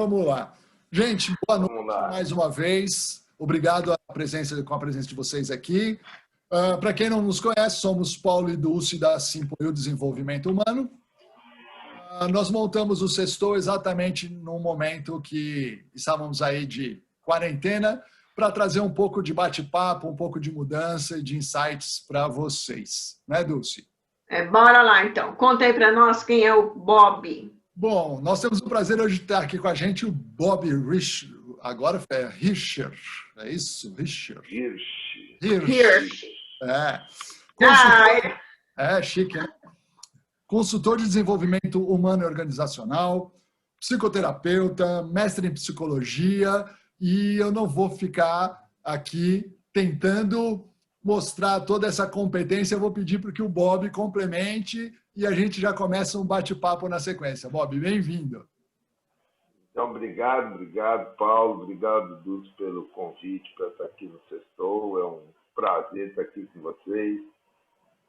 vamos lá. Gente, boa noite Vamos lá. mais uma vez. Obrigado com a presença de vocês aqui. Para quem não nos conhece, somos Paulo e Dulce da Simpoio Desenvolvimento Humano. Nós montamos o Sextou exatamente no momento que estávamos aí de quarentena para trazer um pouco de bate-papo, um pouco de mudança e de insights para vocês. Né, Dulce? Bora lá, então. Conta aí para nós quem é o Bob. Bom, nós temos o prazer hoje de estar aqui com a gente o Bob Hirsch. Agora é Hirsch. É isso? Hirsch. Hirsch. É. Ah, Chique, né? Consultor de desenvolvimento humano e organizacional, psicoterapeuta, mestre em psicologia, e eu não vou ficar aqui tentando mostrar toda essa competência, eu vou pedir para que o Bob complemente e a gente já começa um bate-papo na sequência. Bob, bem-vindo. Então, obrigado, Paulo, obrigado, Dulce, pelo convite para estar aqui no Sextou. É um prazer estar aqui com vocês.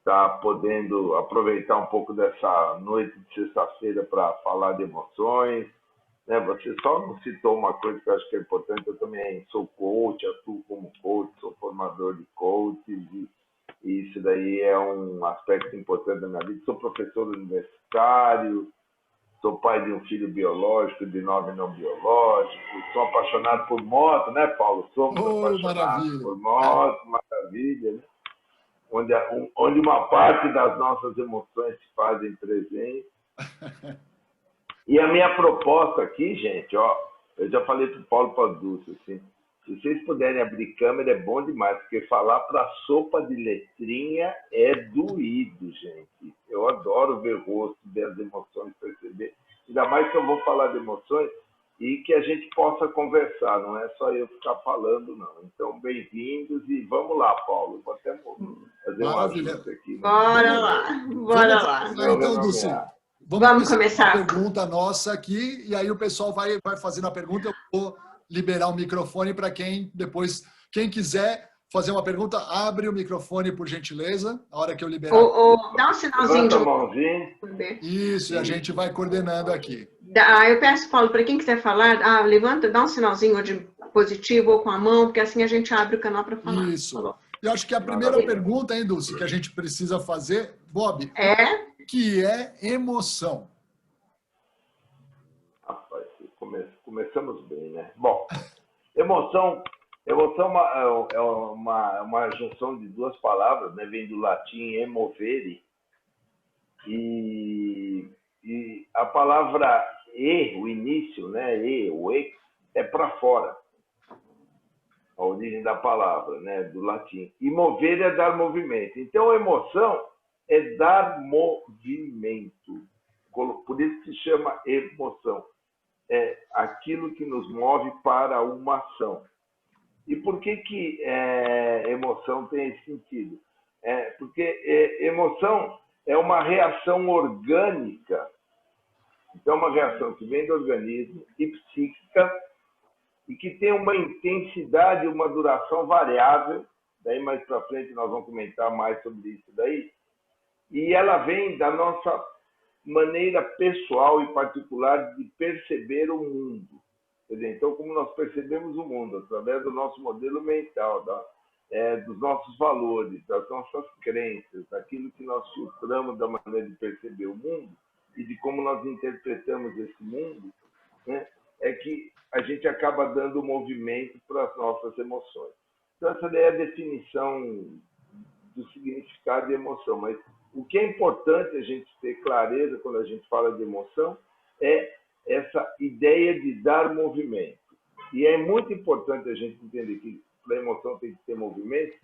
Tá podendo aproveitar um pouco dessa noite de sexta-feira para falar de emoções. Né? Você só não citou uma coisa que eu acho que é importante. Eu também sou coach, atuo como coach, sou formador de coaches, e isso daí é um aspecto importante da minha vida. Sou professor universitário, sou pai de um filho biológico, de 9 não biológicos, sou apaixonado por moto, né, Paulo? Somos apaixonados maravilha. por moto, maravilha, né? Onde uma parte das nossas emoções se fazem presente. E a minha proposta aqui, gente, ó, eu já falei para o Paulo e para a Dulce, assim, se vocês puderem abrir câmera é bom demais, porque falar para sopa de letrinha é doído, gente. Eu adoro ver o rosto, ver as emoções, perceber. Ainda mais que eu vou falar de emoções e que a gente possa conversar, não é só eu ficar falando, não. Então, bem-vindos e vamos lá, Paulo. Vou até fazer um ajuste aqui. Bora lá. Então, Dulce, vamos começar a pergunta nossa aqui e aí o pessoal vai fazendo a pergunta. Eu vou liberar o microfone para quem quiser fazer uma pergunta, abre o microfone, por gentileza, a hora que eu liberar. Dá um sinalzinho de mãozinha. Isso, e a gente vai coordenando aqui. Eu peço, Paulo, para quem quiser falar, levanta, dá um sinalzinho de positivo ou com a mão, porque assim a gente abre o canal para falar. Isso. Eu acho que a primeira pergunta, hein, Dulce, que a gente precisa fazer, Bob, o que é emoção? Rapaz, começamos bem, né? Bom, emoção é uma junção de duas palavras, né? Vem do latim emovere, e a palavra o início, né? O ex, é para fora, a origem da palavra, né? Do latim. E mover é dar movimento. Então, emoção é dar movimento. Por isso se chama emoção. É aquilo que nos move para uma ação. E por que emoção tem esse sentido? Porque emoção é uma reação orgânica. Então, é uma reação que vem do organismo e psíquica e que tem uma intensidade e uma duração variável. Daí, mais para frente, nós vamos comentar mais sobre isso daí. E ela vem da nossa maneira pessoal e particular de perceber o mundo. Quer dizer, então, como nós percebemos o mundo? Através do nosso modelo mental, dos nossos valores, das nossas crenças, daquilo que nós filtramos da maneira de perceber o mundo e de como nós interpretamos esse mundo, né? É que a gente acaba dando movimento para as nossas emoções. Então, essa é a definição do significado de emoção. Mas o que é importante a gente ter clareza quando a gente fala de emoção é essa ideia de dar movimento. E é muito importante a gente entender que para a emoção tem que ter movimento,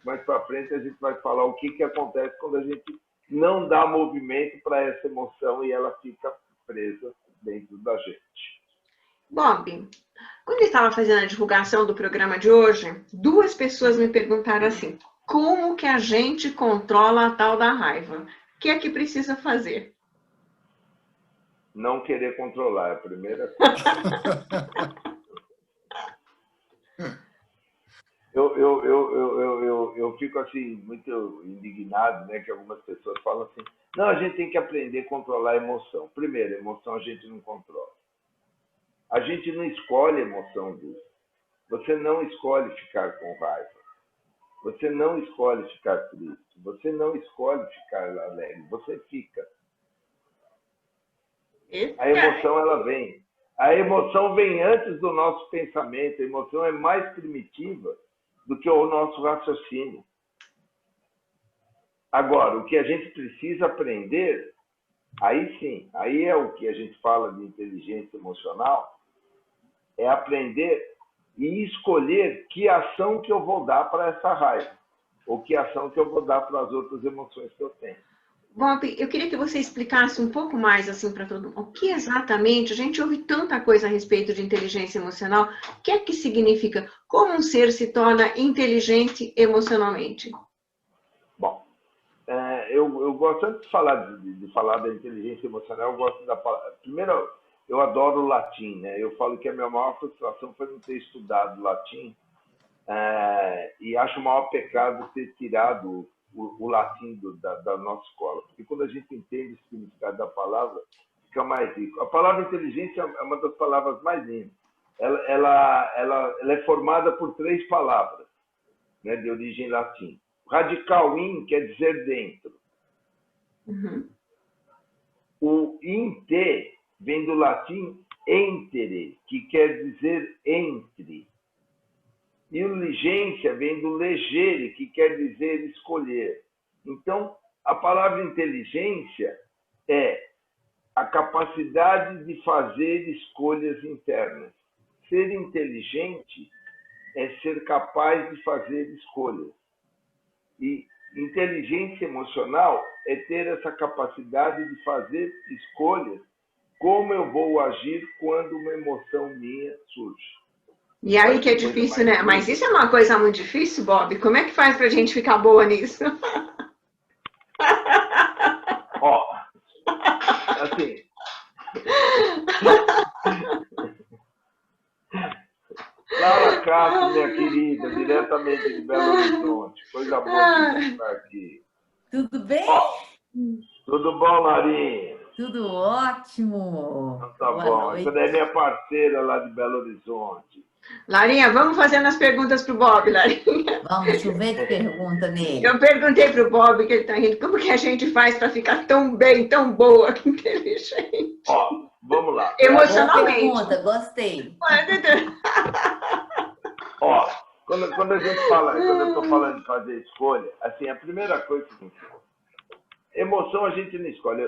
mas para frente a gente vai falar o que acontece quando a gente não dá movimento para essa emoção e ela fica presa dentro da gente. Bob, quando eu estava fazendo a divulgação do programa de hoje, 2 pessoas me perguntaram assim, como que a gente controla a tal da raiva? O que é que precisa fazer? Não querer controlar, é a primeira coisa. Eu fico assim, muito indignado, né, que algumas pessoas falam assim, não, a gente tem que aprender a controlar a emoção. Primeiro, a emoção a gente não controla. A gente não escolhe a emoção disso. Você não escolhe ficar com raiva. Você não escolhe ficar triste. Você não escolhe ficar alegre. Você fica. A emoção, ela vem. A emoção vem antes do nosso pensamento. A emoção é mais primitiva do que o nosso raciocínio. Agora, o que a gente precisa aprender, aí sim, aí é o que a gente fala de inteligência emocional, é aprender e escolher que ação que eu vou dar para essa raiva, ou que ação que eu vou dar para as outras emoções que eu tenho. Bob, eu queria que você explicasse um pouco mais assim para todo mundo. O que exatamente, a gente ouve tanta coisa a respeito de inteligência emocional, o que é que significa? Como um ser se torna inteligente emocionalmente? Bom, eu gosto, antes de falar da inteligência emocional, eu gosto da palavra. Primeiro, eu adoro o latim, né? Eu falo que a minha maior frustração foi não ter estudado latim, e acho o maior pecado ter tirado o latim da nossa escola, porque quando a gente entende o significado da palavra, fica mais rico. A palavra inteligência é uma das palavras mais lindas. Ela é formada por 3 palavras, né, de origem latim. Radical in quer dizer dentro. Uhum. O inte vem do latim entere, que quer dizer entre. E o ligência vem do legere, que quer dizer escolher. Então, a palavra inteligência é a capacidade de fazer escolhas internas. Ser inteligente é ser capaz de fazer escolhas. E inteligência emocional é ter essa capacidade de fazer escolhas, como eu vou agir quando uma emoção minha surge. E aí que é difícil, né? Mas isso é uma coisa muito difícil, Bob. Como é que faz pra gente ficar boa nisso? Ó, assim... Laura Castro, minha querida, diretamente de Belo Horizonte. Coisa boa de estar aqui. Tudo bem? Ó, tudo bom, Larinha? Tudo ótimo. Então, tá bom. Essa daí é minha parceira lá de Belo Horizonte. Larinha, vamos fazendo as perguntas pro Bob, Larinha. Vamos, deixa eu ver que pergunta nele. Eu perguntei pro Bob, que ele tá rindo, como que a gente faz para ficar tão bem, tão boa, inteligente? Ó, vamos lá. Emocionalmente. Boa pergunta, gostei. Ó, quando a gente fala, quando eu estou falando de fazer escolha, assim, a primeira coisa que emoção a gente não escolhe.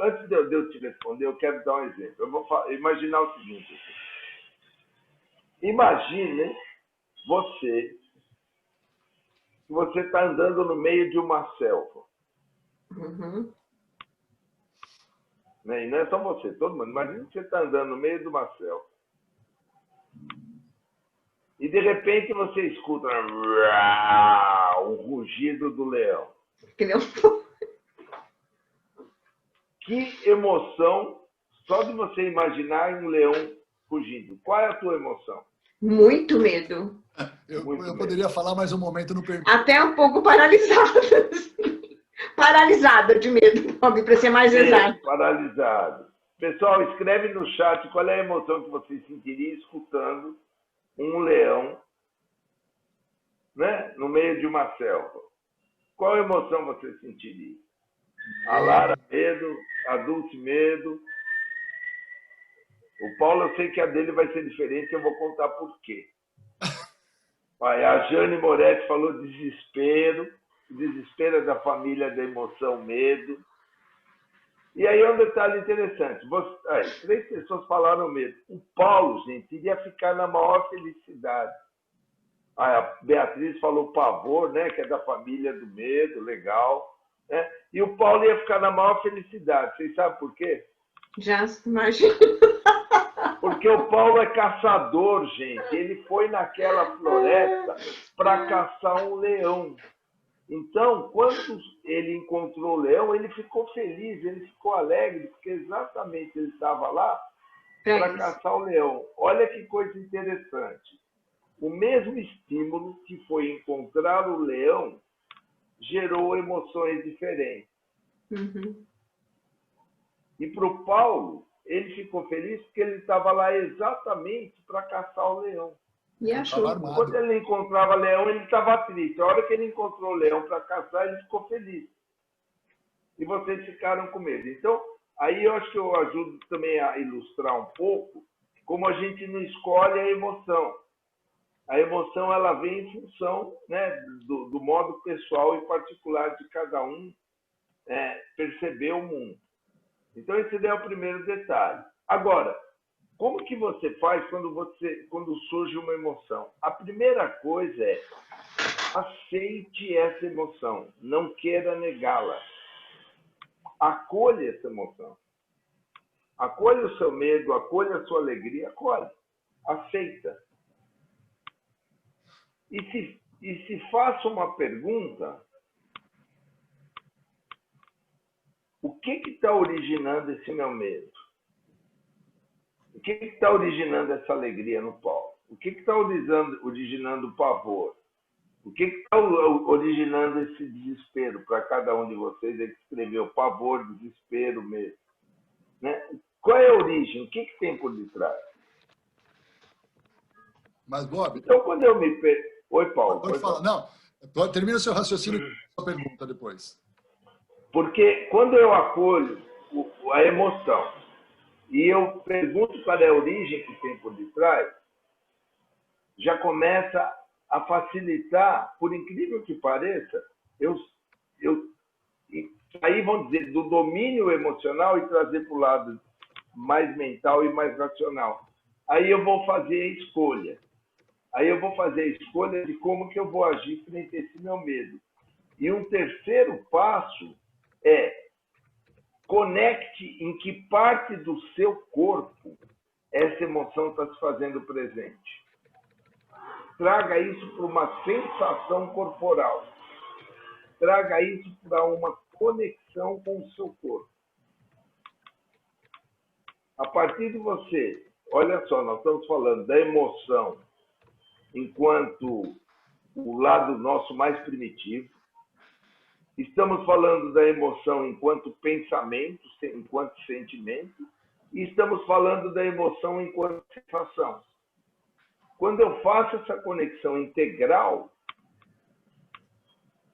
Antes de eu te responder, eu quero dar um exemplo. Eu vou imaginar o seguinte. Imagine você está andando no meio de uma selva. Uhum. Né? E não é só você, todo mundo. Imagine que você está andando no meio de uma selva. E de repente você escuta o rugido do leão. Que emoção, só de você imaginar um leão rugindo. Qual é a tua emoção? Muito medo. Eu poderia falar mais um momento no pergunta. Até um pouco paralisada. Paralisada de medo, para ser mais exato. Paralisado. Pessoal, escreve no chat qual é a emoção que você sentiria escutando um leão, né, no meio de uma selva. Qual emoção você sentiria? A Lara, medo. A Dulce, medo. O Paulo, eu sei que a dele vai ser diferente, eu vou contar por quê. A Jane Moretti falou desespero. Desespero é da família da emoção, medo. E aí é um detalhe interessante. 3 pessoas falaram medo. O Paulo, gente, iria ficar na maior felicidade. A Beatriz falou pavor, né, que é da família do medo, legal. Né? E o Paulo ia ficar na maior felicidade. Vocês sabem por quê? Já imagino. Porque o Paulo é caçador, gente. Ele foi naquela floresta para caçar um leão. Então, quando ele encontrou o leão, ele ficou feliz, ele ficou alegre, porque exatamente ele estava lá para caçar o leão. Olha que coisa interessante. O mesmo estímulo que foi encontrar o leão gerou emoções diferentes. Uhum. E para o Paulo, ele ficou feliz porque ele estava lá exatamente para caçar o leão. E achou. Quando ele encontrava leão, ele estava triste. A hora que ele encontrou o leão para caçar, ele ficou feliz. E vocês ficaram com medo. Então, aí eu acho que eu ajudo também a ilustrar um pouco como a gente não escolhe a emoção. A emoção ela vem em função, né, do modo pessoal e particular de cada um perceber o mundo. Então, esse é o primeiro detalhe. Agora, como que você faz quando surge uma emoção? A primeira coisa é aceite essa emoção, não queira negá-la. Acolha essa emoção. Acolha o seu medo, acolha a sua alegria, acolhe. Aceita. E se faça uma pergunta: o que está originando esse meu medo? O que está originando essa alegria no Paulo? O que está originando o pavor? O que está originando esse desespero para cada um de vocês que escreveu pavor, desespero, medo? Né? Qual é a origem? O que tem por detrás? Mas, Bob... Então, quando eu me... Oi, Paulo. Pode falar. Não, termina o seu raciocínio com a sua pergunta depois. Porque quando eu acolho a emoção e eu pergunto qual é a origem que tem por detrás, já começa a facilitar, por incrível que pareça, aí vamos dizer, do domínio emocional e trazer para o lado mais mental e mais racional. Aí eu vou fazer a escolha. Aí eu vou fazer a escolha de como que eu vou agir frente a esse meu medo. E um terceiro passo é conecte em que parte do seu corpo essa emoção está se fazendo presente. Traga isso para uma sensação corporal. Traga isso para uma conexão com o seu corpo. A partir de você, olha só, nós estamos falando da emoção enquanto o lado nosso mais primitivo. Estamos falando da emoção enquanto pensamento, enquanto sentimento. E estamos falando da emoção enquanto sensação. Quando eu faço essa conexão integral,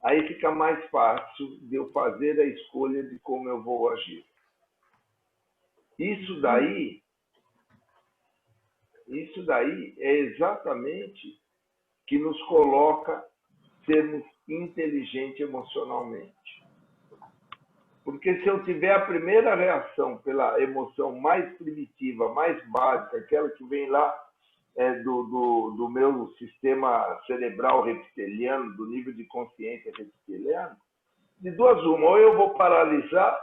aí fica mais fácil de eu fazer a escolha de como eu vou agir. Isso daí é exatamente que nos coloca sermos inteligentes emocionalmente. Porque se eu tiver a primeira reação pela emoção mais primitiva, mais básica, aquela que vem lá do meu sistema cerebral reptiliano, do nível de consciência reptiliano, de duas uma, ou eu vou paralisar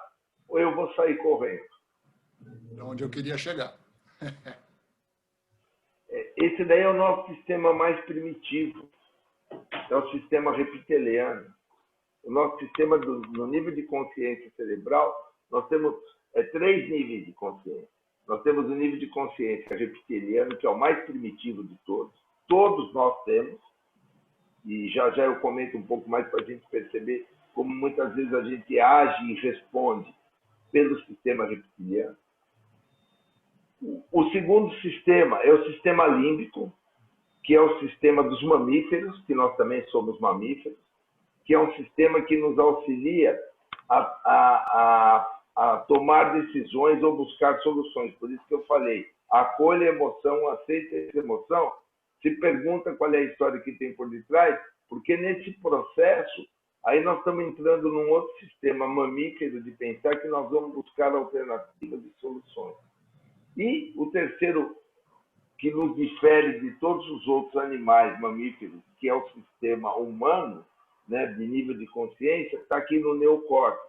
ou eu vou sair correndo. Para onde eu queria chegar. Esse daí é o nosso sistema mais primitivo. É o sistema reptiliano. O nosso sistema, no nível de consciência cerebral, nós temos 3 níveis de consciência. Nós temos o nível de consciência reptiliano, que é o mais primitivo de todos. Todos nós temos. E já eu comento um pouco mais para a gente perceber como muitas vezes a gente age e responde pelo sistema reptiliano. O segundo sistema é o sistema límbico, que é o sistema dos mamíferos, que nós também somos mamíferos, que é um sistema que nos auxilia a tomar decisões ou buscar soluções. Por isso que eu falei, acolha a emoção, aceita essa emoção, se pergunta qual é a história que tem por detrás, porque nesse processo, aí nós estamos entrando num outro sistema mamífero de pensar que nós vamos buscar alternativas e soluções. E o terceiro, que nos difere de todos os outros animais mamíferos, que é o sistema humano, né, de nível de consciência, está aqui no neocórtex,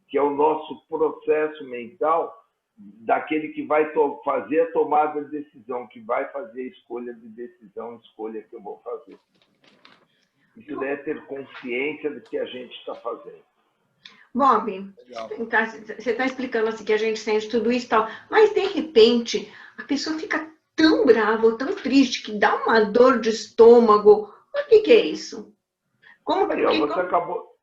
que é o nosso processo mental daquele que vai fazer a tomada de decisão, que vai fazer a escolha de decisão, escolha que eu vou fazer. Isso daí é ter consciência do que a gente está fazendo. Bob, você está explicando assim que a gente sente tudo isso e tal, mas de repente a pessoa fica tão brava ou tão triste que dá uma dor de estômago. O que é isso? Você acabou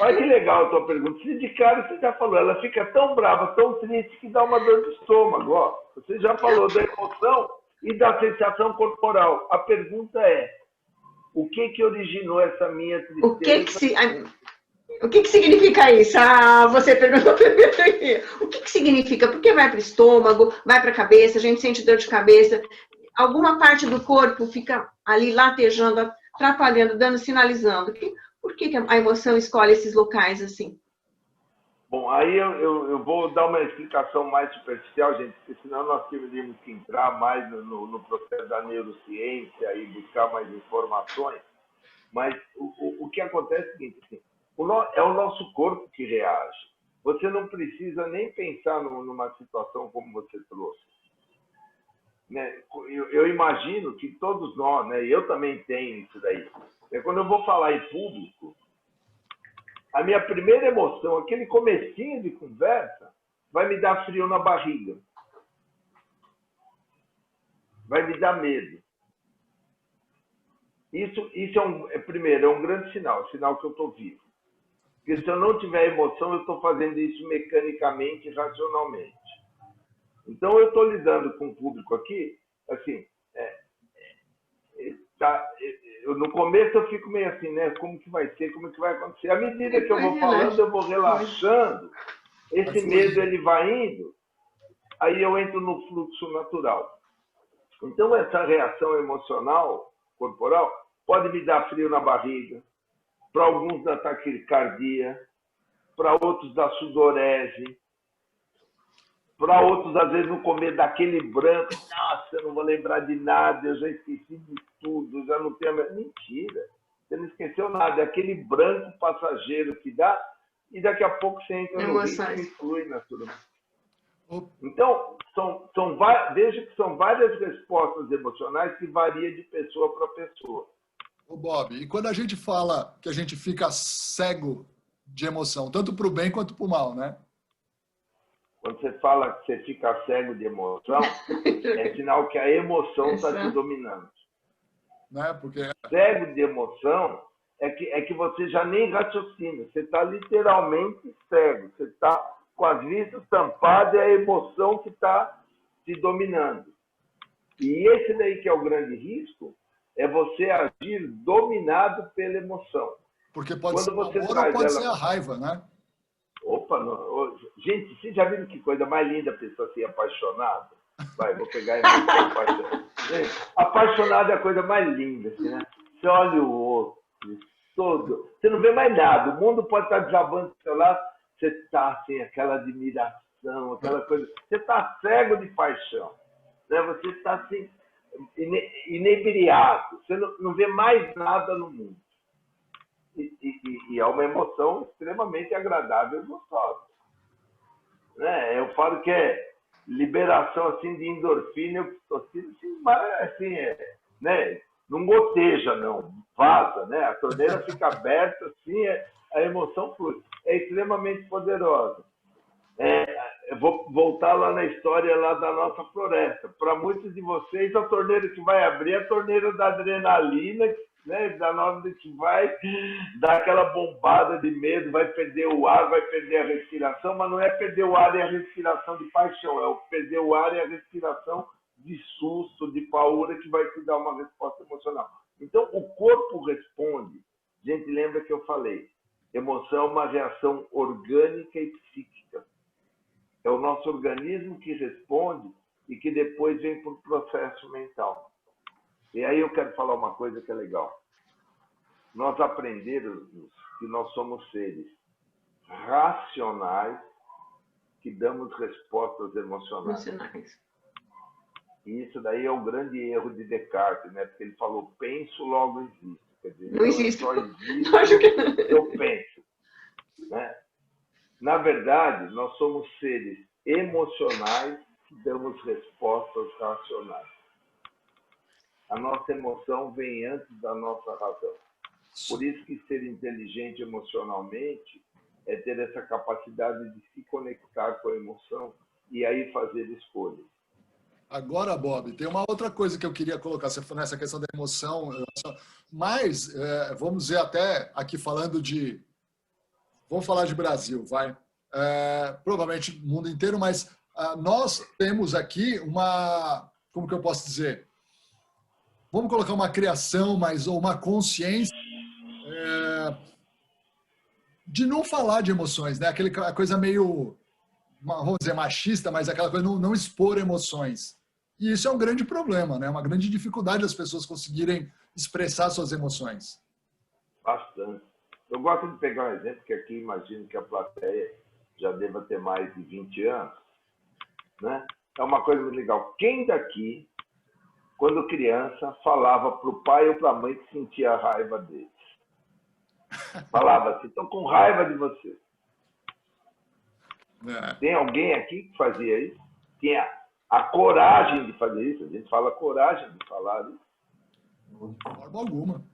Olha que legal a tua pergunta. Se de cara você já falou, ela fica tão brava, tão triste, que dá uma dor de estômago. Ó. Você já falou da emoção e da sensação corporal. A pergunta é, o que originou essa minha tristeza? O que significa isso? Ah, você perguntou primeiro aqui. O que significa? Porque vai para o estômago, vai para a cabeça, a gente sente dor de cabeça, alguma parte do corpo fica ali latejando, atrapalhando, dando, sinalizando. Por que a emoção escolhe esses locais assim? Bom, aí eu vou dar uma explicação mais superficial, gente, porque senão nós teríamos que entrar mais no processo da neurociência e buscar mais informações. Mas o que acontece é o seguinte, assim, é o nosso corpo que reage. Você não precisa nem pensar numa situação como você trouxe. Né? Eu imagino que todos nós, né, eu também tenho isso daí. Quando eu vou falar em público, a minha primeira emoção, aquele comecinho de conversa, vai me dar frio na barriga. Vai me dar medo. Isso primeiro, é um grande sinal que eu estou vivo. Porque se eu não tiver emoção, eu estou fazendo isso mecanicamente, racionalmente. Então, eu estou lidando com o público aqui, assim, no começo eu fico meio assim, né? Como que vai ser, como que vai acontecer? À medida que eu vou falando, eu vou relaxando, esse medo ele vai indo, aí eu entro no fluxo natural. Então, essa reação emocional, corporal, pode me dar frio na barriga, para alguns da taquicardia, para outros da sudorese, para outros, às vezes, no comer daquele branco, nossa, eu não vou lembrar de nada, eu já esqueci de tudo, já não tenho... Mentira, você não esqueceu nada, é aquele branco passageiro que dá, e daqui a pouco você entra no ritmo e flui naturalmente. Então, veja que são várias respostas emocionais que variam de pessoa para pessoa. Ô Bob, e quando a gente fala que a gente fica cego de emoção, tanto para o bem quanto para o mal, né? Quando você fala que você fica cego de emoção, é sinal que a emoção está te dominando. Né? Porque... Cego de emoção é que você já nem raciocina. Você está literalmente cego. Você está com as vistas tampadas e a emoção que está te dominando. E esse daí que é o grande risco, é você agir dominado pela emoção. Porque pode ser o amor ou pode ser a raiva, né? Opa, não. Gente, vocês já viram que coisa mais linda a pessoa ser apaixonada? Vai, vou pegar e apaixonada. Apaixonada é a coisa mais linda, assim, né? Você olha o outro, todo. Você não vê mais nada. O mundo pode estar desabando do seu lado, você está assim, aquela admiração, aquela coisa. Você está cego de paixão. Né? Você está assim, inebriado. Você não vê mais nada no mundo. E é uma emoção extremamente agradável e gostosa. Né? Eu falo que é liberação assim, de endorfina e oxitocina, assim, né? Não goteja, não, vaza, né? A torneira fica aberta, assim, a emoção flui. É extremamente poderosa. Eu vou voltar lá na história lá da nossa floresta. Para muitos de vocês, a torneira que vai abrir é a torneira da adrenalina, né, da hora que vai dar aquela bombada de medo, vai perder o ar, vai perder a respiração, mas não é perder o ar e a respiração de paixão, é o perder o ar e a respiração de susto, de paura, que vai te dar uma resposta emocional. Então, o corpo responde. Gente, lembra que eu falei, emoção é uma reação orgânica e psíquica. É o nosso organismo que responde e que depois vem para o processo mental. E aí eu quero falar uma coisa que é legal. Nós aprendemos que nós somos seres racionais que damos respostas emocionais. E isso daí é o grande erro de Descartes, né? Porque ele falou, penso, logo existo. Quer dizer, não existe. Eu só existo, eu penso. Né? Na verdade, nós somos seres emocionais que damos respostas racionais. A nossa emoção vem antes da nossa razão. Por isso que ser inteligente emocionalmente é ter essa capacidade de se conectar com a emoção e aí fazer escolhas. Agora, Bob, tem uma outra coisa que eu queria colocar, você falou nessa questão da emoção, mas vamos dizer até aqui falando de vamos falar de Brasil, vai. Provavelmente o mundo inteiro, mas nós temos aqui uma, como que eu posso dizer? Vamos colocar uma criação, ou uma consciência de não falar de emoções, né? Aquela coisa meio, vamos dizer, machista, mas aquela coisa de não expor emoções. E isso é um grande problema, né? Uma grande dificuldade das pessoas conseguirem expressar suas emoções. Bastante. Eu gosto de pegar um exemplo, que aqui imagino que a plateia já deva ter mais de 20 anos, né? É uma coisa muito legal. Quem daqui, quando criança, falava para o pai ou para a mãe que sentia a raiva deles? Falava assim, estou com raiva de você. Tem alguém aqui que fazia isso? Tinha a coragem de fazer isso? A gente fala coragem de falar isso? De forma alguma.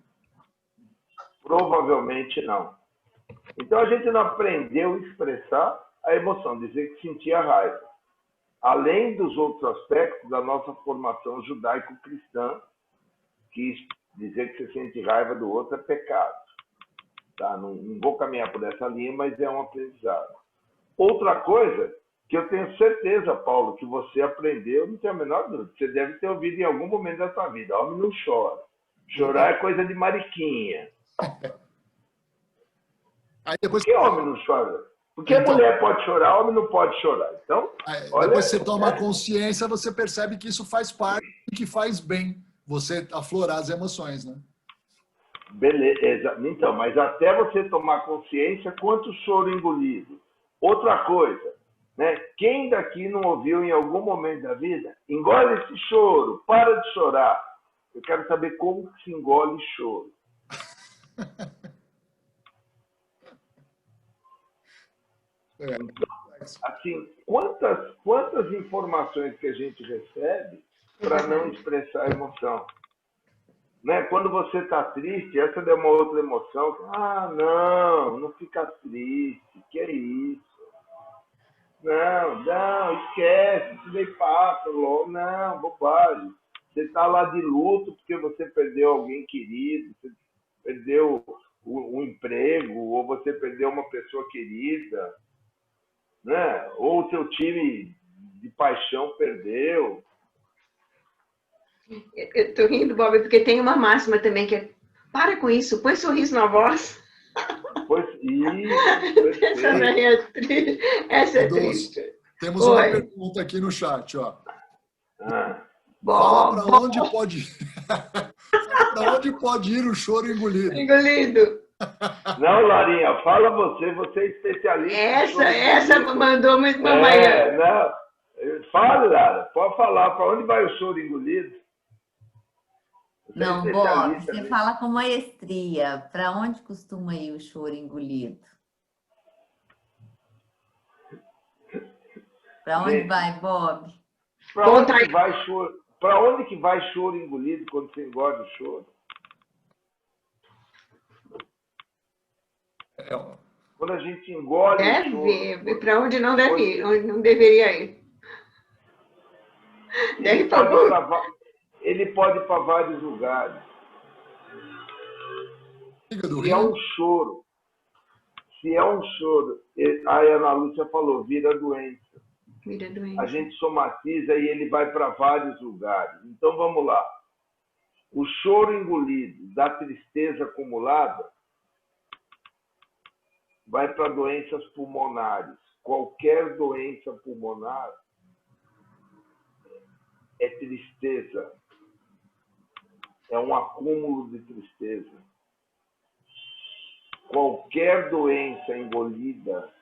Provavelmente não. Então a gente não aprendeu a expressar a emoção, dizer que sentia raiva. Além dos outros aspectos da nossa formação judaico-cristã, que dizer que você sente raiva do outro é pecado. Tá? Não vou caminhar por essa linha, mas é um aprendizado. Outra coisa que eu tenho certeza, Paulo, que você aprendeu, não tenho a menor dúvida, você deve ter ouvido em algum momento da sua vida: homem não chora. Chorar é coisa de mariquinha. Aí depois, Por que homem não chora? Porque então, mulher pode chorar, homem não pode chorar. Então, olha, depois você toma consciência, você percebe que isso faz parte e que faz bem você aflorar as emoções, né? Beleza. Então, mas até você tomar consciência, quanto choro engolido. Outra coisa, né? Quem daqui não ouviu em algum momento da vida? Engole esse choro, para de chorar. Eu quero saber como que se engole choro. Então, assim, quantas informações que a gente recebe para não expressar a emoção? Né? Quando você está triste, essa é uma outra emoção. Ah, não fica triste, que é isso? Não, esquece, isso daí passa logo. Não, bobagem. Você está lá de luto porque você perdeu alguém querido, você perdeu um emprego, ou você perdeu uma pessoa querida, né? Ou o seu time de paixão perdeu. Eu tô rindo, Bob, porque tem uma máxima também que é: para com isso, põe sorriso na voz. Pois isso, Essa não é triste. Essa é triste. Temos uma pergunta aqui no chat, ó. Fala para onde pode para onde pode ir o choro engolido. Engolido. Não, Larinha, fala você é especialista. Essa mandou muito mamãe. Não. Fala, Lara, pode falar, para onde vai o choro engolido? Não, Bob, você fala com maestria. Para onde costuma ir o choro engolido? Para onde vai, Bob? Para onde que vai choro engolido quando você engole o choro? Quando a gente engole o choro... Para onde não deve ir, onde não deveria ir. Ele pode ir para vários lugares. Se é um choro, a Ana Lúcia falou, vira doença. A gente somatiza e ele vai para vários lugares. Então vamos lá. O choro engolido da tristeza acumulada vai para doenças pulmonares. Qualquer doença pulmonar é tristeza. É um acúmulo de tristeza. Qualquer doença engolida,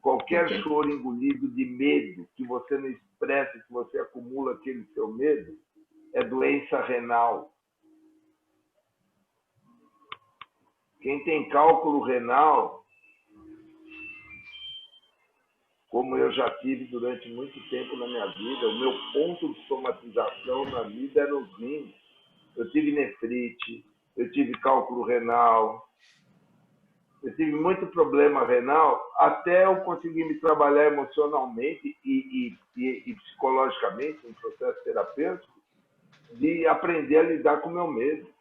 qualquer choro engolido de medo, que você não expressa, que você acumula aquele seu medo, é doença renal. Quem tem cálculo renal, como eu já tive durante muito tempo na minha vida, o meu ponto de somatização na vida era os rins. Eu tive nefrite, eu tive cálculo renal, eu tive muito problema renal, até eu conseguir me trabalhar emocionalmente e psicologicamente, em processo terapêutico, de aprender a lidar com o meu medo.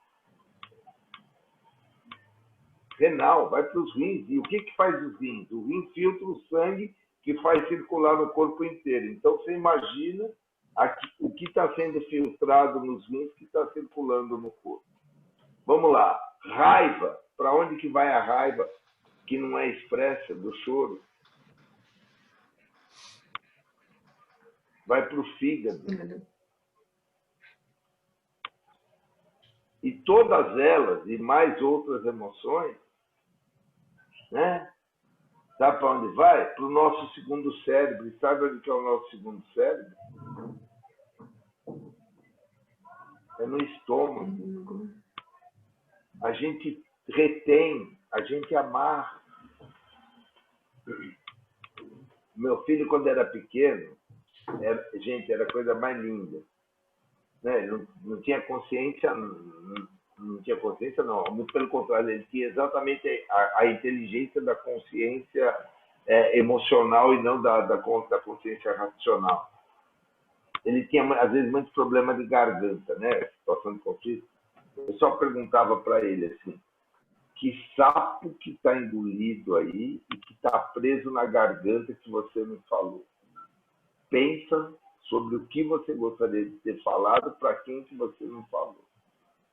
renal, vai para os rins. E o que faz os rins? O rim filtra o sangue que faz circular no corpo inteiro. Então, você imagina o que está sendo filtrado nos rins que está circulando no corpo. Vamos lá. Raiva. Para onde que vai a raiva que não é expressa do choro? Vai para o fígado. E todas elas, e mais outras emoções, né? Sabe para onde vai? Para o nosso segundo cérebro. E sabe onde que é o nosso segundo cérebro? É no estômago. A gente retém, a gente amarra. Meu filho, quando era pequeno, era a coisa mais linda. Né? Não tinha consciência, não. Muito pelo contrário, ele tinha exatamente a inteligência da consciência emocional e não da consciência racional. Ele tinha, às vezes, muitos problemas de garganta, né? Situação de conflito. Eu só perguntava para ele assim, que sapo que está engolido aí e que está preso na garganta que você não falou? Pensa sobre o que você gostaria de ter falado para quem que você não falou.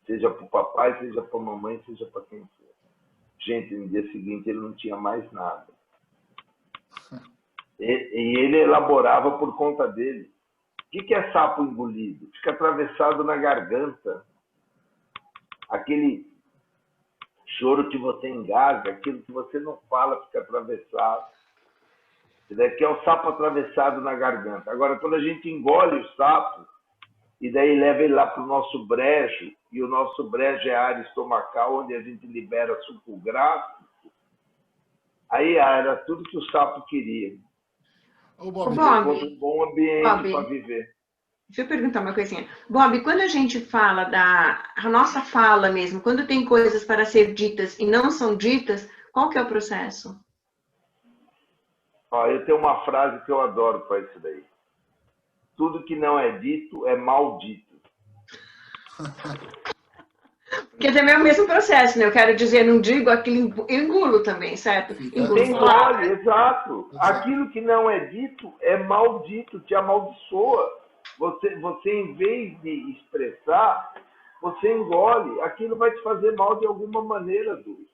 Seja para o papai, seja para a mamãe, seja para quem for. Gente, no dia seguinte ele não tinha mais nada. E ele elaborava por conta dele. O que é sapo engolido? Fica atravessado na garganta. Aquele choro que você engasga, aquilo que você não fala fica atravessado. Que é o sapo atravessado na garganta. Agora, quando a gente engole o sapo, e daí leva ele lá para o nosso brejo, e o nosso brejo é a área estomacal, onde a gente libera suco grasso, aí era tudo que o sapo queria. Ô, Bob, Um bom ambiente para viver. Deixa eu perguntar uma coisinha. Bob, quando a gente fala a nossa fala mesmo, quando tem coisas para ser ditas e não são ditas, qual que é o processo? Eu tenho uma frase que eu adoro para isso daí. Tudo que não é dito é maldito. Porque também é o mesmo processo, né? Eu quero dizer, não digo aquilo, eu engulo também, certo? Engulo engole, exato. Aquilo que não é dito é maldito, te amaldiçoa. Você, em vez de expressar, você engole. Aquilo vai te fazer mal de alguma maneira, Dulce.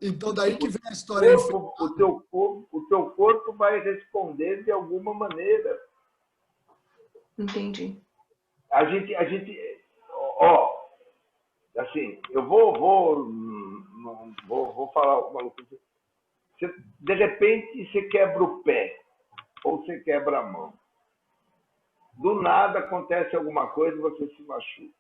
Então, daí que vem a história. O teu corpo vai responder de alguma maneira. Entendi. A gente, assim, eu vou falar uma coisa. De repente, você quebra o pé ou você quebra a mão. Do nada acontece alguma coisa e você se machuca.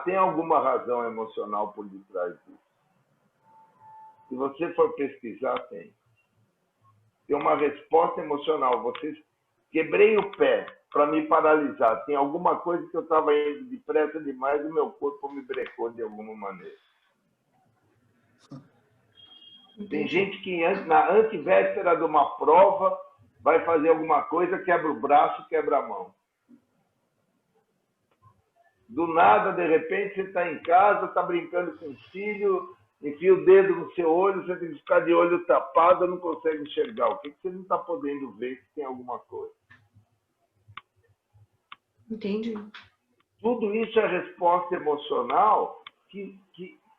Tem alguma razão emocional por detrás disso. Se você for pesquisar, tem. Tem uma resposta emocional. Quebrei o pé para me paralisar. Tem alguma coisa que eu estava indo depressa demais e o meu corpo me brecou de alguma maneira. Tem gente que na antivéspera de uma prova vai fazer alguma coisa, quebra o braço, quebra a mão. Do nada, de repente, você está em casa, está brincando com o filho, enfia o dedo no seu olho, você tem que ficar de olho tapado, não consegue enxergar. O que você não está podendo ver que tem alguma coisa? Entendi. Tudo isso é resposta emocional que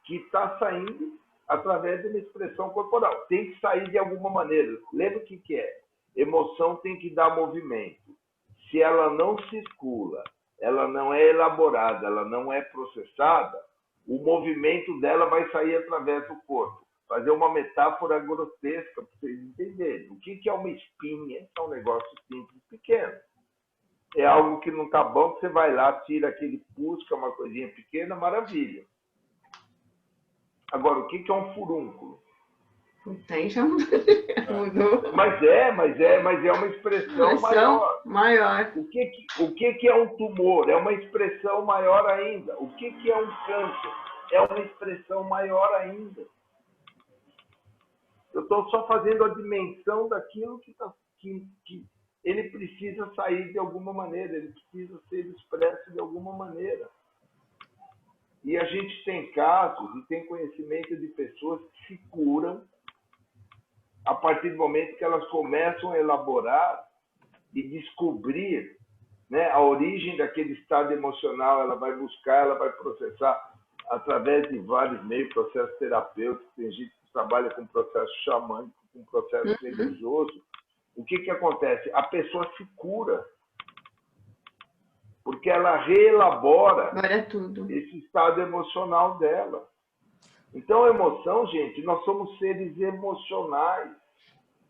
está saindo através de uma expressão corporal. Tem que sair de alguma maneira. Lembra o que é? Emoção tem que dar movimento. Se ela não circula, ela não é elaborada, ela não é processada, o movimento dela vai sair através do corpo. Fazer uma metáfora grotesca para vocês entenderem. O que é uma espinha? É um negócio simples, pequeno. É algo que não está bom, você vai lá, tira aquele pus, que é uma coisinha pequena, maravilha. Agora, o que é um furúnculo? Aí já mudou. Mas é uma expressão maior. O que é um tumor? É uma expressão maior ainda. O que é um câncer? É uma expressão maior ainda. Eu estou só fazendo a dimensão daquilo que ele precisa sair de alguma maneira, ele precisa ser expresso de alguma maneira. E a gente tem casos e tem conhecimento de pessoas que se curam a partir do momento que elas começam a elaborar e descobrir, né, a origem daquele estado emocional. Ela vai buscar, ela vai processar através de vários meios, processos terapêuticos. Tem gente que trabalha com processo xamânico, com processo religioso. O que acontece? A pessoa se cura, porque ela reelabora esse estado emocional dela. Então, a emoção, gente, nós somos seres emocionais.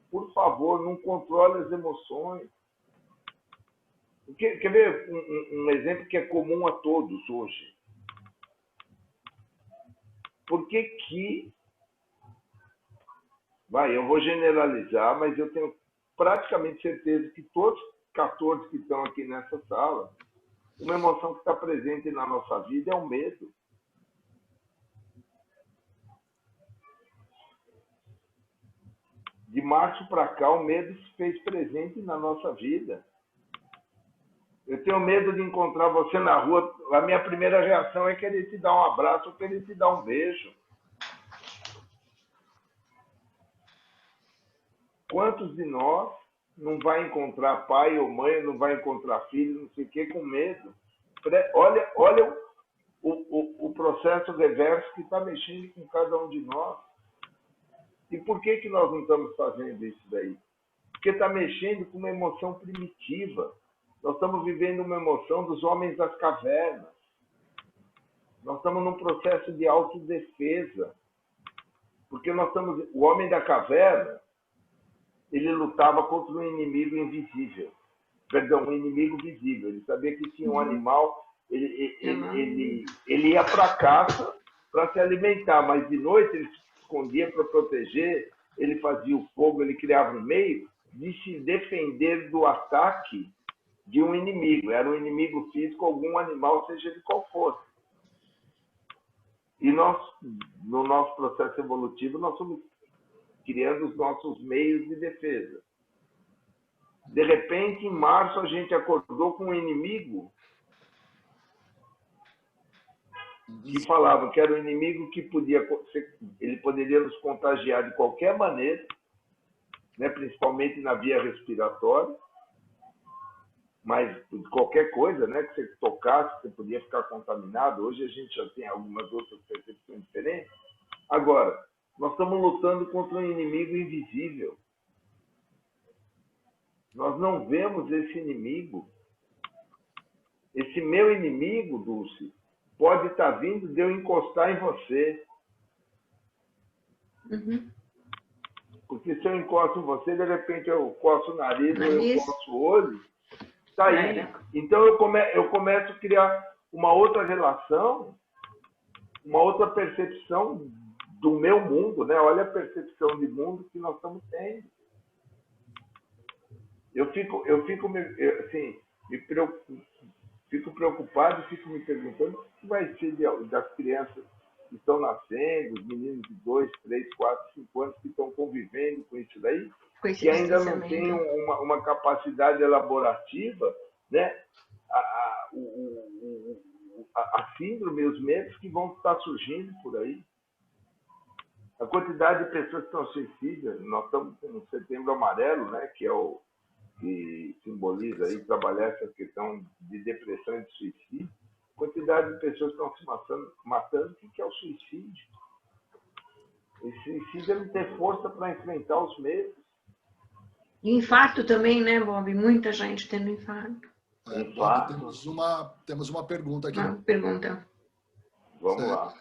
Por favor, não controle as emoções. Quer ver um exemplo que é comum a todos hoje? Por que eu vou generalizar, mas eu tenho praticamente certeza que todos os 14 que estão aqui nessa sala, uma emoção que está presente na nossa vida é o medo. De março para cá, o medo se fez presente na nossa vida. Eu tenho medo de encontrar você na rua. A minha primeira reação é querer te dar um abraço ou querer te dar um beijo. Quantos de nós não vai encontrar pai ou mãe, não vai encontrar filho, não sei o quê, com medo? Olha o processo reverso que está mexendo com cada um de nós. E por que nós não estamos fazendo isso daí? Porque está mexendo com uma emoção primitiva. Nós estamos vivendo uma emoção dos homens das cavernas. Nós estamos num processo de autodefesa. Porque o homem da caverna, ele lutava contra um inimigo invisível. Perdão, um inimigo visível. Ele sabia que tinha um animal, ele ia para a caça para se alimentar, mas de noite ele se escondia para proteger, ele fazia o fogo, ele criava um meio de se defender do ataque de um inimigo. Era um inimigo físico, algum animal, seja ele qual fosse. E nós, no nosso processo evolutivo, nós somos criando os nossos meios de defesa. De repente, em março, a gente acordou com um inimigo que falava que era um inimigo que ele poderia nos contagiar de qualquer maneira, né, principalmente na via respiratória, mas qualquer coisa, né, que você tocasse, você podia ficar contaminado. Hoje a gente já tem algumas outras percepções diferentes. Agora, nós estamos lutando contra um inimigo invisível. Nós não vemos esse inimigo. Esse meu inimigo, Dulce, pode estar vindo de eu encostar em você. Porque se eu encosto em você, de repente eu coço o nariz ou eu coço o olho, está aí. Então eu começo a criar uma outra relação, uma outra percepção do meu mundo, né? Olha a percepção de mundo que nós estamos tendo. Eu fico preocupado e fico me perguntando o que vai ser das crianças que estão nascendo, os meninos de 2, 3, 4, 5 anos que estão convivendo com isso daí, que ainda não têm uma capacidade elaborativa, né? A síndrome, os medos que vão estar surgindo por aí. A quantidade de pessoas que estão suicidas, nós estamos com o Setembro Amarelo, né, que é o que simboliza aí, trabalhar essa questão de depressão e de suicídio. A quantidade de pessoas que estão se matando, o que é o suicídio? O suicídio é não ter força para enfrentar os medos. Infarto também, né, Bob? Muita gente tendo infarto. Bob, temos uma pergunta aqui. Uma pergunta. Vamos lá.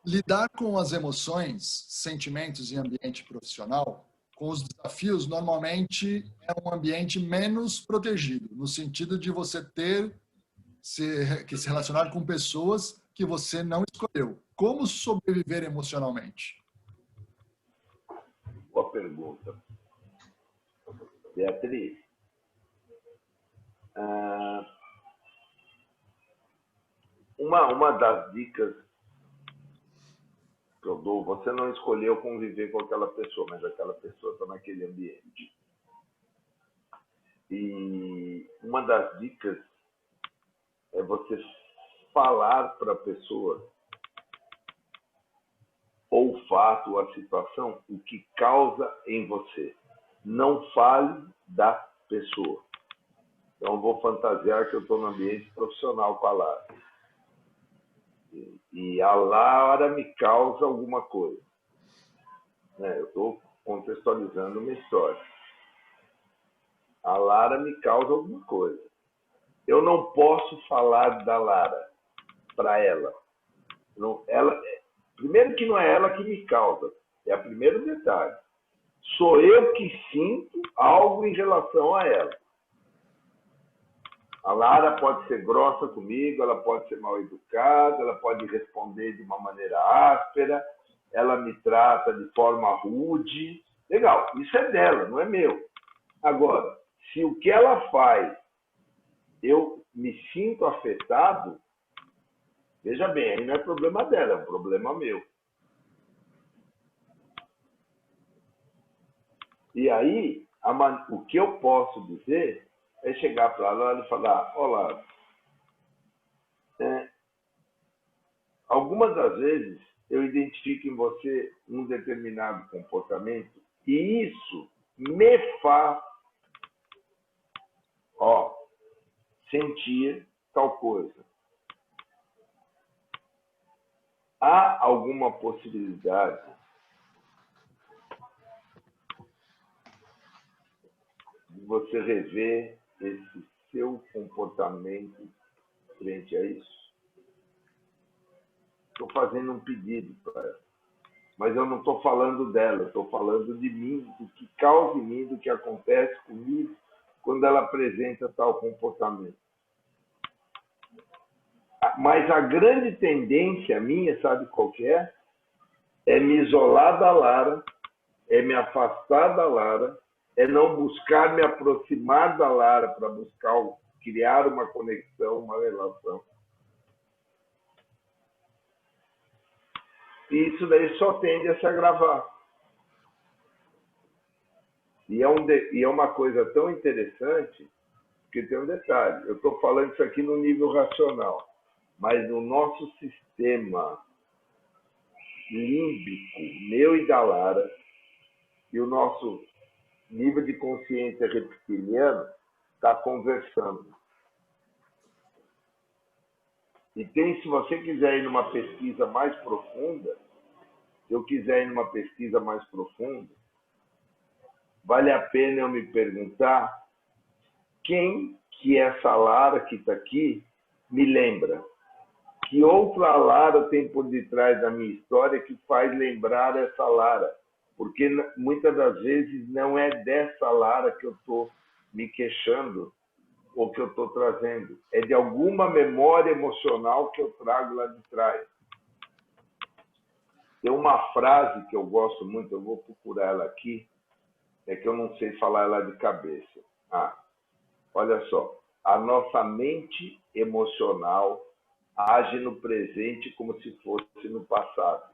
Lidar com as emoções, sentimentos em ambiente profissional, com os desafios, normalmente é um ambiente menos protegido, no sentido de você ter que se relacionar com pessoas que você não escolheu. Como sobreviver emocionalmente? Boa pergunta. Beatriz, uma das dicas que eu dou, você não escolheu conviver com aquela pessoa, mas aquela pessoa está naquele ambiente. E uma das dicas é você falar para a pessoa ou o fato ou a situação o que causa em você. Não fale da pessoa. Então, eu vou fantasiar que eu estou no ambiente profissional com a Lara. E a Lara me causa alguma coisa. Eu estou contextualizando uma história. A Lara me causa alguma coisa. Eu não posso falar da Lara para ela. Primeiro que não é ela que me causa. É o primeiro detalhe. Sou eu que sinto algo em relação a ela. A Lara pode ser grossa comigo, ela pode ser mal educada, ela pode responder de uma maneira áspera, ela me trata de forma rude. Legal, isso é dela, não é meu. Agora, se o que ela faz eu me sinto afetado, veja bem, aí não é problema dela, é um problema meu. E aí, o que eu posso dizer é chegar para ela e falar, olá, algumas das vezes eu identifico em você um determinado comportamento e isso me faz sentir tal coisa. Há alguma possibilidade de você rever esse seu comportamento frente a isso? Estou fazendo um pedido para ela. Mas eu não estou falando dela, estou falando de mim, do que causa em mim, do que acontece comigo quando ela apresenta tal comportamento. Mas a grande tendência minha, sabe qual que é? É me isolar da Lara, é me afastar da Lara, é não buscar me aproximar da Lara para buscar criar uma conexão, uma relação. E isso daí só tende a se agravar. E é uma coisa tão interessante, porque tem um detalhe. Eu estou falando isso aqui no nível racional, mas no nosso sistema límbico, meu e da Lara, e o nosso nível de consciência reptiliano está conversando. E se você quiser ir numa pesquisa mais profunda, se eu quiser ir numa pesquisa mais profunda, vale a pena eu me perguntar quem que essa Lara que está aqui me lembra. Que outra Lara tem por detrás da minha história que faz lembrar essa Lara? Porque muitas das vezes não é dessa Lara que eu estou me queixando ou que eu estou trazendo. É de alguma memória emocional que eu trago lá de trás. Tem uma frase que eu gosto muito, eu vou procurar ela aqui, é que eu não sei falar ela de cabeça. Olha só. A nossa mente emocional age no presente como se fosse no passado.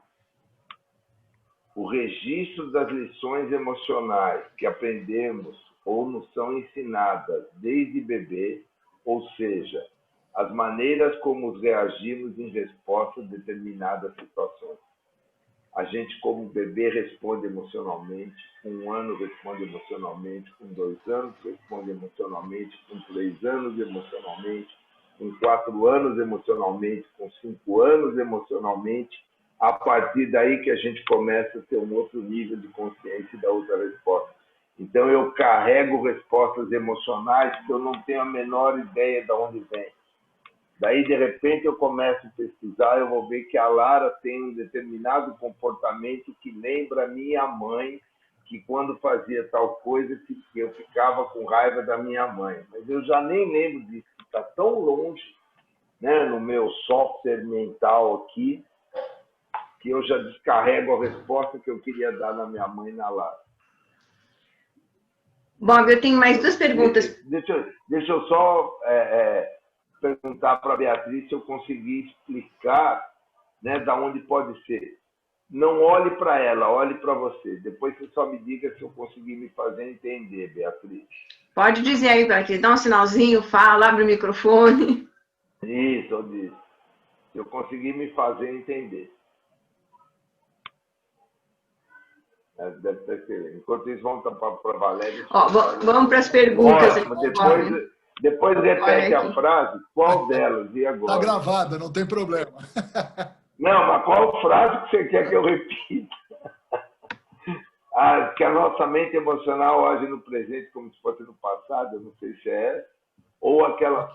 O registro das lições emocionais que aprendemos ou nos são ensinadas desde bebê, ou seja, as maneiras como reagimos em resposta a determinadas situações. A gente, como bebê, responde emocionalmente, com 1 ano responde emocionalmente, com 2 anos responde emocionalmente, com 3 anos emocionalmente, com 4 anos emocionalmente, com 5 anos emocionalmente. A partir daí que a gente começa a ter um outro nível de consciência e da outra resposta. Então, eu carrego respostas emocionais que eu não tenho a menor ideia de onde vem. Daí, de repente, eu começo a pesquisar, eu vou ver que a Lara tem um determinado comportamento que lembra a minha mãe, que quando fazia tal coisa, eu ficava com raiva da minha mãe. Mas eu já nem lembro disso, está tão longe, né, no meu software mental aqui, que eu já descarrego a resposta que eu queria dar na minha mãe e na Lara. Bob, eu tenho mais 2 perguntas. Deixa eu só perguntar para a Beatriz se eu consegui explicar, né, da onde pode ser. Não olhe para ela, olhe para você. Depois você só me diga se eu consegui me fazer entender, Beatriz. Pode dizer aí, Beatriz, dá um sinalzinho, fala, abre o microfone. Isso, eu disse. Eu consegui me fazer entender. Deve ter sido. Enquanto isso, vamos para a Valéria. Ó, vamos para as perguntas. Ótimo. Depois repete a frase, qual delas e Está agora? gravada, não tem problema. Não, mas qual frase que você quer que eu repita? Que a nossa mente emocional age no presente como se fosse no passado, eu não sei se é essa, ou aquela...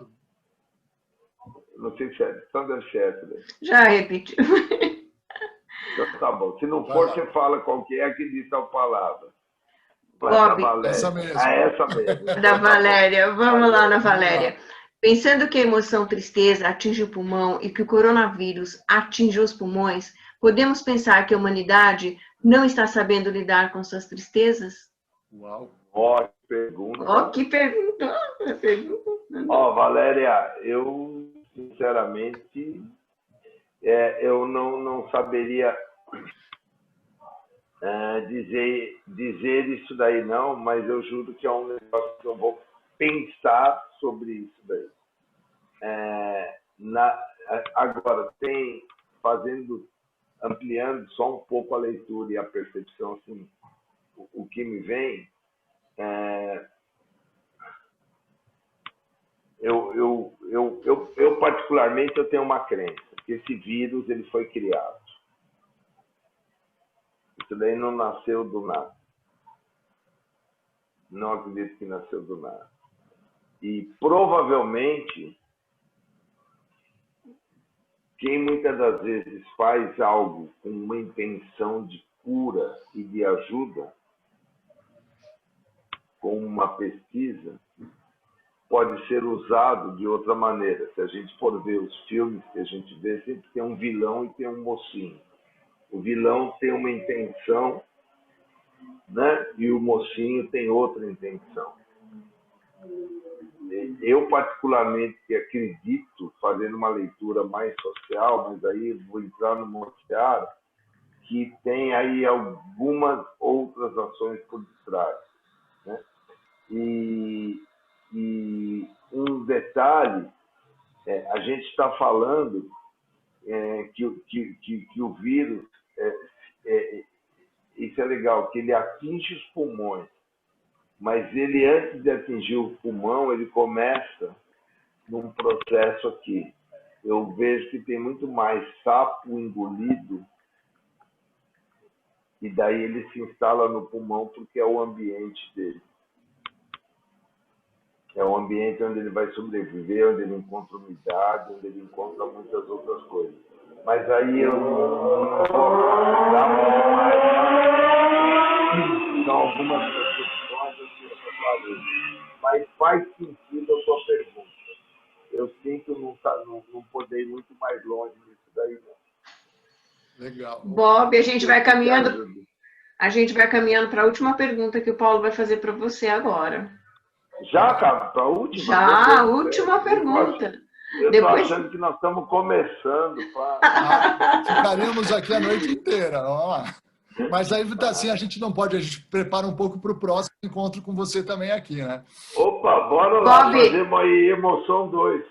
Não sei se é, então deve ser essa. Né? Já repetiu. Então tá bom. Se não for, você fala qual que é que diz tal palavra. Bob, essa mesmo. Essa mesmo. Da Valéria. Vamos lá na Valéria. Pensando que a emoção tristeza atinge o pulmão e que o coronavírus atinge os pulmões, podemos pensar que a humanidade não está sabendo lidar com suas tristezas? Uau. Ó, que pergunta. Ó, que pergunta. Ó, Valéria, eu, sinceramente, eu não saberia dizer isso daí, não, mas eu juro que é um negócio que eu vou pensar sobre isso daí. Agora, ampliando só um pouco a leitura e a percepção, assim, o que me vem, eu particularmente, eu tenho uma crença, que esse vírus ele foi criado. Isso daí não nasceu do nada. Não acredito que nasceu do nada. E provavelmente, quem muitas das vezes faz algo com uma intenção de cura e de ajuda, com uma pesquisa, pode ser usado de outra maneira. Se a gente for ver os filmes que a gente vê, sempre tem um vilão e tem um mocinho. O vilão tem uma intenção, né? E o mocinho tem outra intenção. Eu, particularmente, que acredito, fazendo uma leitura mais social, mas aí vou entrar no mosteário, que tem aí algumas outras ações por detrás. Né? E um detalhe, a gente está falando que o vírus, isso é legal, que ele atinge os pulmões, mas ele, antes de atingir o pulmão, ele começa num processo aqui. Eu vejo que tem muito mais sapo engolido e daí ele se instala no pulmão porque é o ambiente dele. É um ambiente onde ele vai sobreviver, onde ele encontra umidade, onde ele encontra muitas outras coisas. Mas aí eu não vou dar muito mais. São algumas percepções, mas faz sentido a sua pergunta. Eu sinto não poder ir muito mais longe nisso daí, não. Legal. Bob, a gente vai caminhando para a última pergunta que o Paulo vai fazer para você agora. Já, cara, para a última? Já, a última pergunta. Eu estou achando que nós estamos começando. Ficaríamos aqui a noite inteira. Vamos lá. Mas aí, assim, a gente não pode, a gente prepara um pouco para o próximo encontro com você também aqui, né? Opa, bora lá, fazemos aí Emoção 2.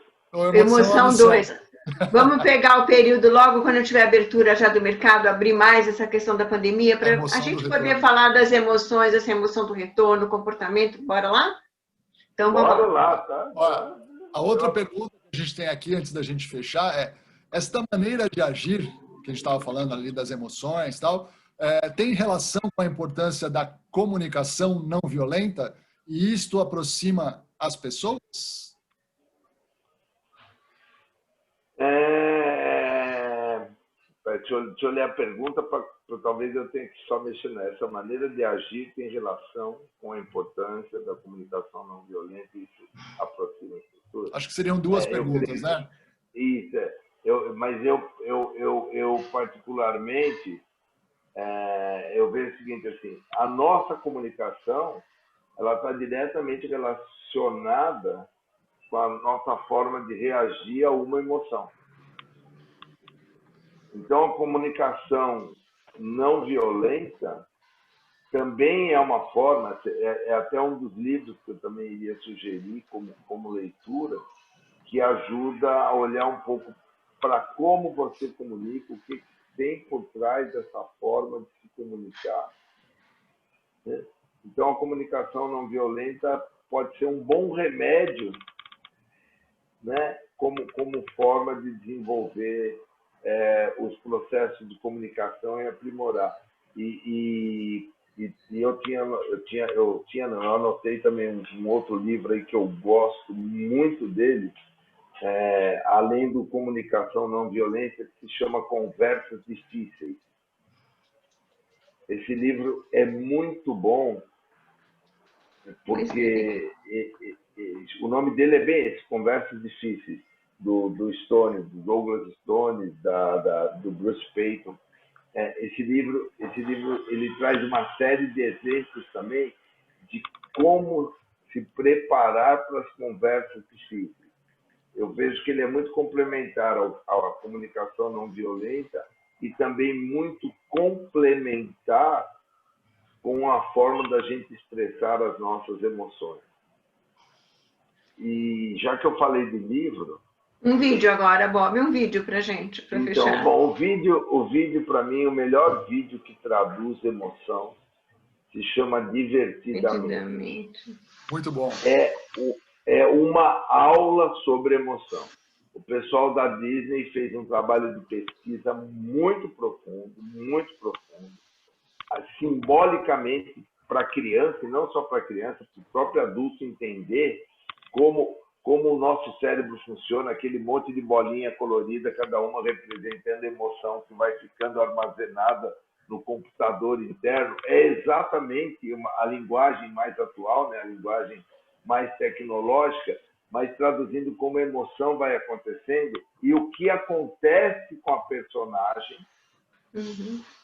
Emoção 2. Vamos pegar o período logo quando tiver abertura já do mercado, abrir mais essa questão da pandemia, para a gente poder falar das emoções, essa emoção do retorno, comportamento. Bora lá? Então, bora lá, tá? Olha, a outra pergunta que a gente tem aqui, antes da gente fechar, é esta maneira de agir, que a gente estava falando ali das emoções e tal, tem relação com a importância da comunicação não violenta e isto aproxima as pessoas? Deixa eu ler a pergunta, talvez eu tenha que só mexer nessa. Maneira de agir tem relação com a importância da comunicação não violenta e isso aproxima as pessoas? Acho que seriam duas perguntas, né? Isso, mas eu particularmente, eu vejo o seguinte, assim, a nossa comunicação, ela está diretamente relacionada com a nossa forma de reagir a uma emoção. Então, a comunicação não violenta também é uma forma, é até um dos livros que eu também iria sugerir como leitura, que ajuda a olhar um pouco para como você comunica, o que tem por trás dessa forma de se comunicar, né? Então, a comunicação não violenta pode ser um bom remédio, né? Como forma de desenvolver os processos de comunicação e aprimorar. Eu anotei também um outro livro aí que eu gosto muito dele, além do Comunicação Não Violenta, que se chama Conversas Difíceis. Esse livro é muito bom, porque o nome dele é bem esse, Conversas Difíceis, do Stone, do Douglas Stone, do Bruce Payton. Esse livro ele traz uma série de exemplos também de como se preparar para as conversas difíceis. Eu vejo que ele é muito complementar à comunicação não violenta e também muito complementar com a forma da gente expressar as nossas emoções. E já que eu falei de livro... Um vídeo agora, Bob, um vídeo para gente, para então, fechar. Bom, o vídeo para mim, o melhor vídeo que traduz emoção, se chama Divertidamente. Muito bom. É uma aula sobre emoção. O pessoal da Disney fez um trabalho de pesquisa muito profundo, simbolicamente para a criança, e não só para a criança, para o próprio adulto entender como o nosso cérebro funciona, aquele monte de bolinha colorida, cada uma representando a emoção que vai ficando armazenada no computador interno. É exatamente a linguagem mais atual, né? A linguagem mais tecnológica, mas traduzindo como a emoção vai acontecendo e o que acontece com a personagem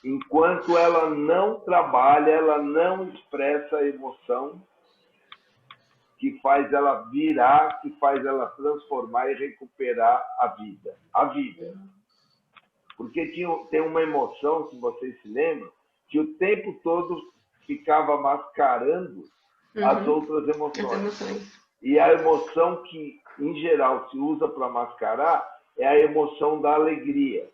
enquanto ela não trabalha, ela não expressa a emoção que faz ela virar, que faz ela transformar e recuperar a vida. A vida. Porque tem uma emoção, se vocês se lembram, que o tempo todo ficava mascarando as outras emoções. E a emoção que, em geral, se usa para mascarar é a emoção da alegria.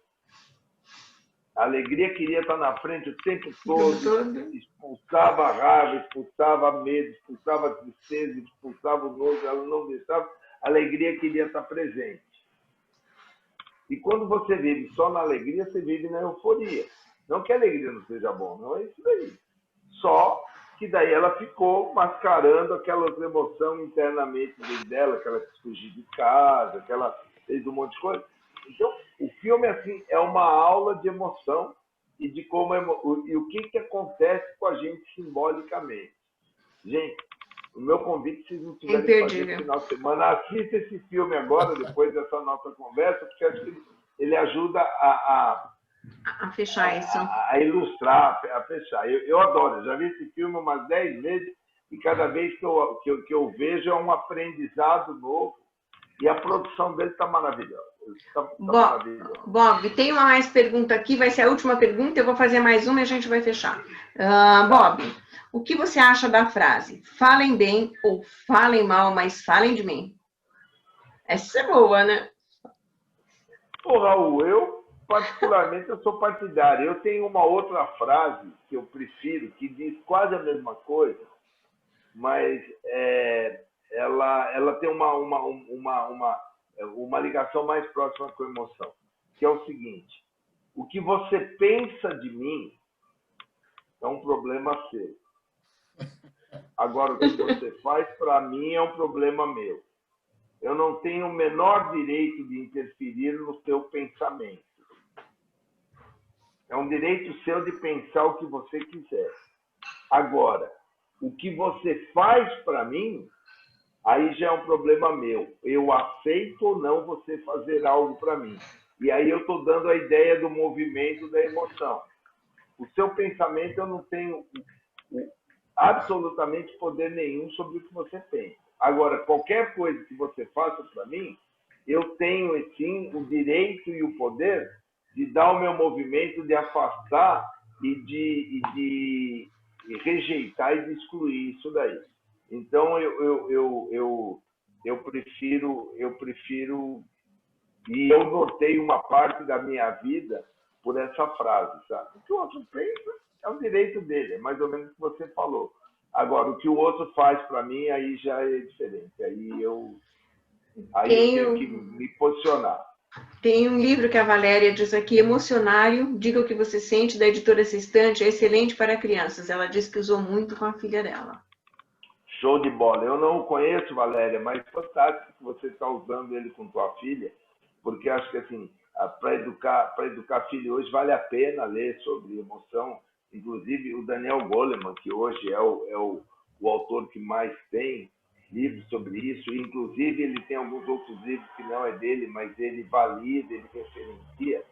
A alegria queria estar na frente o tempo todo, expulsava a raiva, expulsava a medo, expulsava a tristeza, expulsava o nojo, ela não deixava. A alegria queria estar presente. E quando você vive só na alegria, você vive na euforia. Não que a alegria não seja bom, não é isso daí. Só que daí ela ficou mascarando aquela outra emoção internamente dentro dela, que ela quis fugir de casa, que ela fez um monte de coisa. Então, o filme assim, é uma aula de emoção e de como e o que acontece com a gente simbolicamente. Gente, o meu convite, se vocês não tiverem que fazer no final de semana, assista esse filme agora, depois dessa nossa conversa, porque acho que ele ajuda a fechar isso. A ilustrar, a fechar. Eu adoro, eu já vi esse filme umas 10 vezes e cada vez que eu vejo é um aprendizado novo e a produção dele está maravilhosa. Bob, tem uma mais pergunta aqui, vai ser a última pergunta, eu vou fazer mais uma e a gente vai fechar. Bob, o que você acha da frase? Falem bem ou falem mal, mas falem de mim. Essa é boa, né? Pô, Raul, particularmente, eu sou partidário. Eu tenho uma outra frase que eu prefiro, que diz quase a mesma coisa, mas ela tem uma ligação mais próxima com a emoção, que é o seguinte: o que você pensa de mim é um problema seu. Agora, o que você faz para mim é um problema meu. Eu não tenho o menor direito de interferir no seu pensamento. É um direito seu de pensar o que você quiser. Agora, o que você faz para mim, aí já é um problema meu. Eu aceito ou não você fazer algo para mim. E aí eu estou dando a ideia do movimento da emoção. O seu pensamento, eu não tenho absolutamente poder nenhum sobre o que você pensa. Agora, qualquer coisa que você faça para mim, eu tenho, sim, o direito e o poder de dar o meu movimento, de afastar e de rejeitar e de excluir isso daí. Então, eu prefiro E eu notei uma parte da minha vida por essa frase, sabe? O que o outro pensa é o direito dele, é mais ou menos o que você falou. Agora, o que o outro faz para mim, aí já é diferente. Aí eu tenho que me posicionar. Tem um livro que a Valéria diz aqui, Emocionário, Diga o que você sente, da editora Sextante, é excelente para crianças. Ela diz que usou muito com a filha dela. Show de bola. Eu não o conheço, Valéria, mas fantástico que você está usando ele com tua filha, porque acho que assim, para educar filho hoje vale a pena ler sobre emoção. Inclusive o Daniel Goleman, que hoje é o autor que mais tem livros sobre isso. Inclusive ele tem alguns outros livros que não é dele, mas ele valida, ele referencia.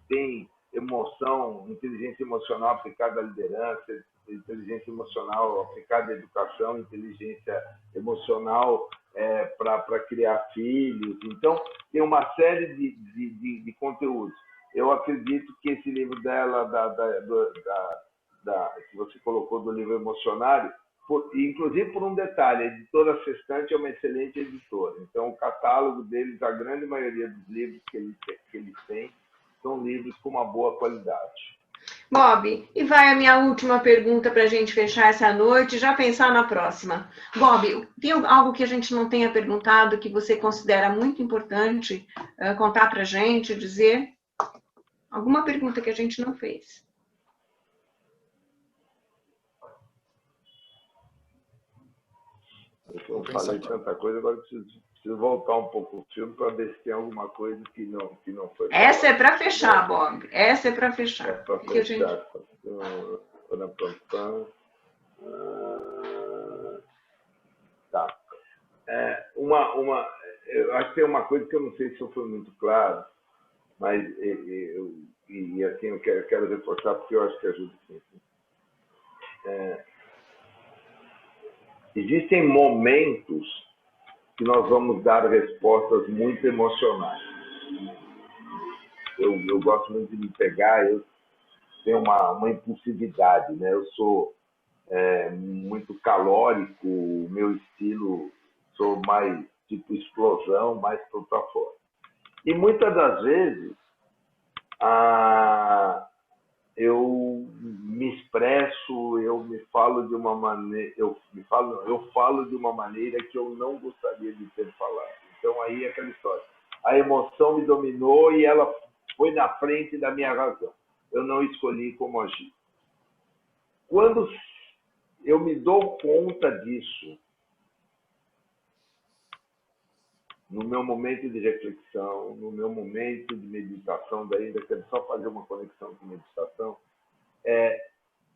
Tem emoção, inteligência emocional aplicada à liderança, inteligência emocional aplicada à educação, inteligência emocional para criar filhos. Então, tem uma série de conteúdos. Eu acredito que esse livro dela, que você colocou do livro Emocionário, inclusive por um detalhe, a editora Sextante é uma excelente editora. Então, o catálogo deles, a grande maioria dos livros que eles têm, são livros com uma boa qualidade. Bob, e vai a minha última pergunta para a gente fechar essa noite e já pensar na próxima. Bob, tem algo que a gente não tenha perguntado que você considera muito importante contar para a gente, dizer? Alguma pergunta que a gente não fez? Eu falei tanta coisa, agora preciso voltar um pouco o filme para ver se tem alguma coisa que não foi. Essa é para fechar, Bob. Essa é para fechar. É para fechar. Tá. Eu acho que tem uma coisa que eu não sei se eu fui muito claro, mas assim eu quero reforçar porque eu acho que ajuda sim. Existem momentos que nós vamos dar respostas muito emocionais. Eu gosto muito de me pegar, eu tenho uma impulsividade, né? Eu sou muito calórico, o meu estilo, sou mais tipo explosão, mais para fora. E muitas das vezes eu me expresso, eu falo de uma maneira que eu não gostaria de ter falado. Então aí é aquela história. A emoção me dominou e ela foi na frente da minha razão. Eu não escolhi como agir. Quando eu me dou conta disso, no meu momento de reflexão, no meu momento de meditação, daí ainda quero só fazer uma conexão com meditação,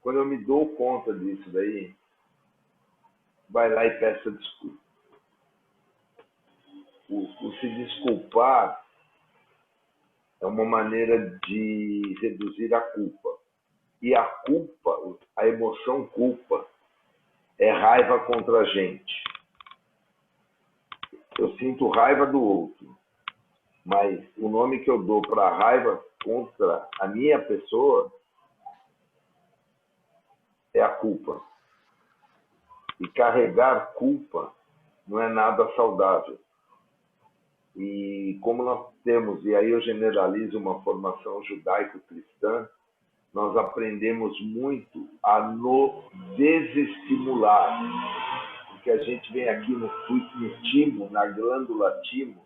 quando eu me dou conta disso daí, vai lá e peça desculpa. O se desculpar é uma maneira de reduzir a culpa. E a culpa, a emoção culpa, é raiva contra a gente. Eu sinto raiva do outro, mas o nome que eu dou para a raiva contra a minha pessoa é a culpa. E carregar culpa não é nada saudável. E como nós temos, e aí eu generalizo uma formação judaico-cristã, nós aprendemos muito a nos desestimular. Porque a gente vem aqui no timo, na glândula timo,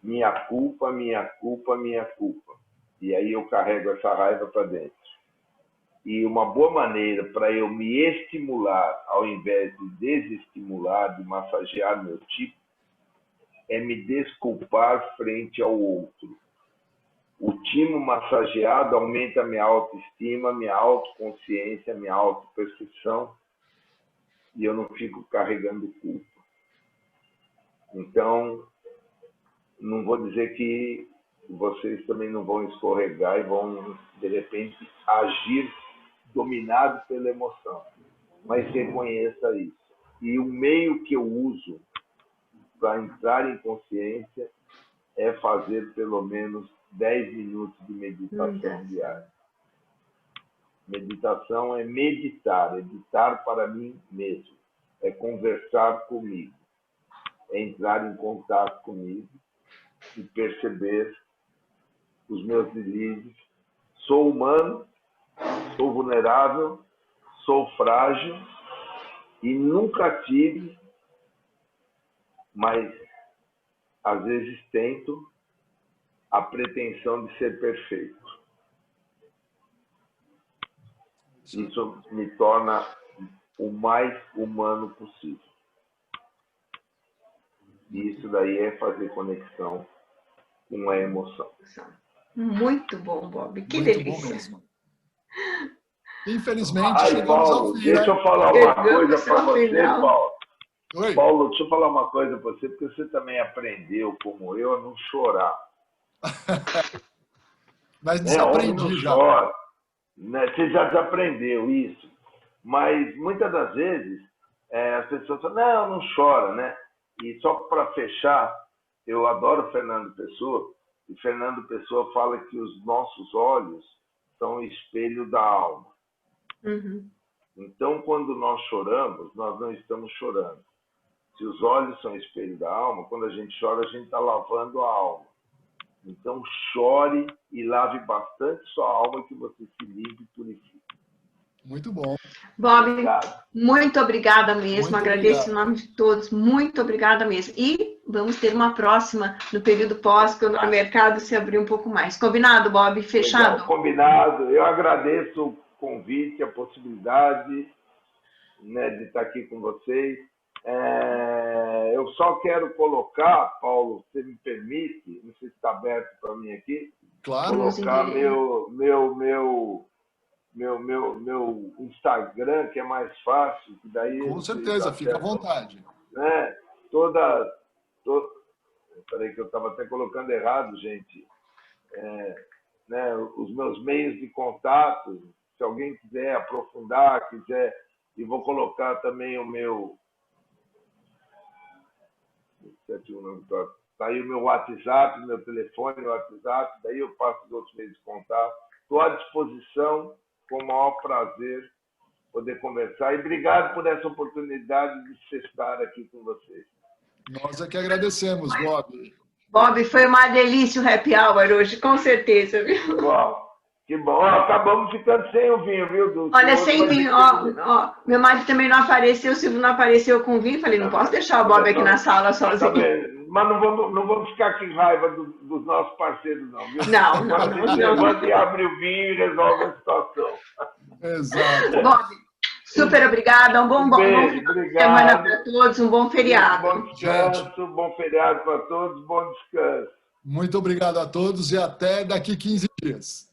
minha culpa, minha culpa, minha culpa. E aí eu carrego essa raiva para dentro. E uma boa maneira para eu me estimular, ao invés de desestimular, de massagear meu tipo, é me desculpar frente ao outro. O timo massageado aumenta minha autoestima, minha autoconsciência, minha autopercepção, e eu não fico carregando culpa. Então, não vou dizer que vocês também não vão escorregar e vão, de repente, agir dominados pela emoção, mas reconheça isso. E o meio que eu uso para entrar em consciência é fazer pelo menos 10 minutos de meditação diária. Meditação é meditar para mim mesmo, é conversar comigo, é entrar em contato comigo e perceber os meus delírios. Sou humano, sou vulnerável, sou frágil e nunca tive, mas às vezes tento, a pretensão de ser perfeito. Isso me torna o mais humano possível. E isso daí é fazer conexão com a emoção. Muito bom, Bob. Que Muito delícia. bom mesmo. Infelizmente, Ai, chegamos ao Paulo, fim, deixa né? eu falar uma coisa para você, final. Paulo. Oi? Paulo, deixa eu falar uma coisa para você, porque você também aprendeu, como eu, a não chorar. Mas Homem desaprendi não já. chora. Né? Você já desaprendeu isso. Mas muitas das vezes as pessoas falam, não chora, né? E só para fechar, eu adoro Fernando Pessoa, e Fernando Pessoa fala que os nossos olhos são o espelho da alma. Uhum. Então, quando nós choramos, nós não estamos chorando. Se os olhos são o espelho da alma, quando a gente chora, a gente está lavando a alma. Então, chore e lave bastante sua alma, que você se limpe e purifique. Muito bom. Bob, Obrigado. muito obrigada mesmo. Muito Agradeço obrigado. em nome de todos. Muito obrigada mesmo. E vamos ter uma próxima no período pós, quando o mercado se abrir um pouco mais. Combinado, Bob? Fechado? Legal, combinado. Eu agradeço o convite, a possibilidade, né, de estar aqui com vocês. Eu só quero colocar, Paulo, se me permite, não sei se está aberto para mim aqui, Claro. colocar meu Instagram, que é mais fácil, que daí Com certeza, fica à vontade. Né, peraí que eu estava até colocando errado, gente. Né, os meus meios de contato, se alguém quiser aprofundar, e vou colocar também o meu... Está aí o meu WhatsApp, meu telefone, o WhatsApp, daí eu passo os outros meios de contato. Estou à disposição, com o maior prazer, poder conversar. E obrigado por essa oportunidade de estar aqui com vocês. Nós é que agradecemos, Bob. Bob, foi uma delícia o happy hour hoje, com certeza, viu? Bom, que bom. Acabamos ficando sem o vinho, viu, Dulce? Olha, sem vinho, ó, meu marido também não apareceu, o Silvio não apareceu com vinho. Falei, não posso deixar o Bob aqui na sala sozinho. Mas não vamos ficar com raiva dos nossos parceiros, não, viu? Não. Levanta e abre o vinho e resolve a situação. Exato. Bob, super obrigada. Um bom final de semana para todos, um bom feriado. Bom descanso, bom feriado para todos, bom descanso. Muito obrigado a todos e até daqui 15 dias.